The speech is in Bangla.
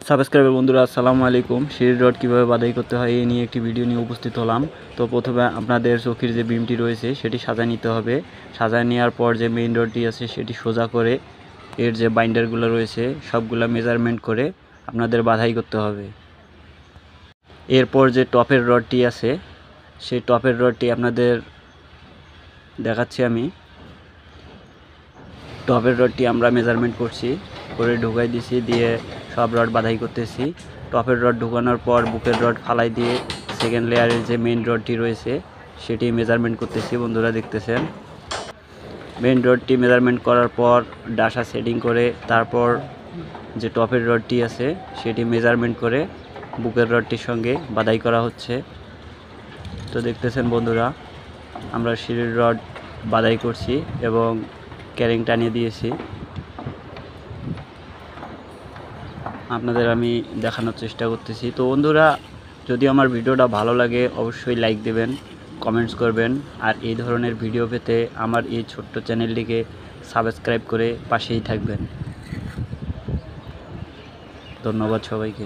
সাবস্ক্রাইবার বন্ধুরা আসসালামু আলাইকুম। সিঁড়ির রড কীভাবে বাধাই করতে হয় এই নিয়ে একটি ভিডিও নিয়ে উপস্থিত হলাম। তো প্রথমে আপনাদের চোখের যে বিমটি রয়েছে সেটি সাজায় নিতে হবে। সাজায় নেওয়ার পর যে মেইন রডটি আছে সেটি সোজা করে এর যে বাইন্ডারগুলো রয়েছে সবগুলো মেজারমেন্ট করে আপনাদের বাধাই করতে হবে। এরপর যে টপের রডটি আছে সেই টপের রডটি আপনাদের দেখাচ্ছি আমি। টপের রডটি আমরা মেজারমেন্ট করছি, করে ঢুকাই দিছি, দিয়ে সব রড বাধাই করতেছি। টপের রড ঢুকানোর পর বুকের রড ফালাই দিয়ে সেকেন্ড লেয়ারের যে মেইন রডটি রয়েছে সেটি মেজারমেন্ট করতেছি। বন্ধুরা দেখতেছেন, মেইন রডটি মেজারমেন্ট করার পর ডাসা সেটিং করে তারপর যে টপের রডটি আছে সেটি মেজারমেন্ট করে বুকের রডটির সঙ্গে বাধাই করা হচ্ছে। তো দেখতেছেন বন্ধুরা, আমরা সিঁড়ির রড বাধাই করছি এবং ক্যারিং টানিয়ে দিয়েছি। আপনাদের আমি দেখানোর চেষ্টা করতেছি। তো বন্ধুরা, যদি আমার ভিডিওটা ভালো লাগে অবশ্যই লাইক দেবেন, কমেন্টস করবেন, আর এই ধরনের ভিডিও পেতে আমার এই ছোট্ট চ্যানেলটিকে সাবস্ক্রাইব করে পাশেই থাকবেন। ধন্যবাদ সবাইকে।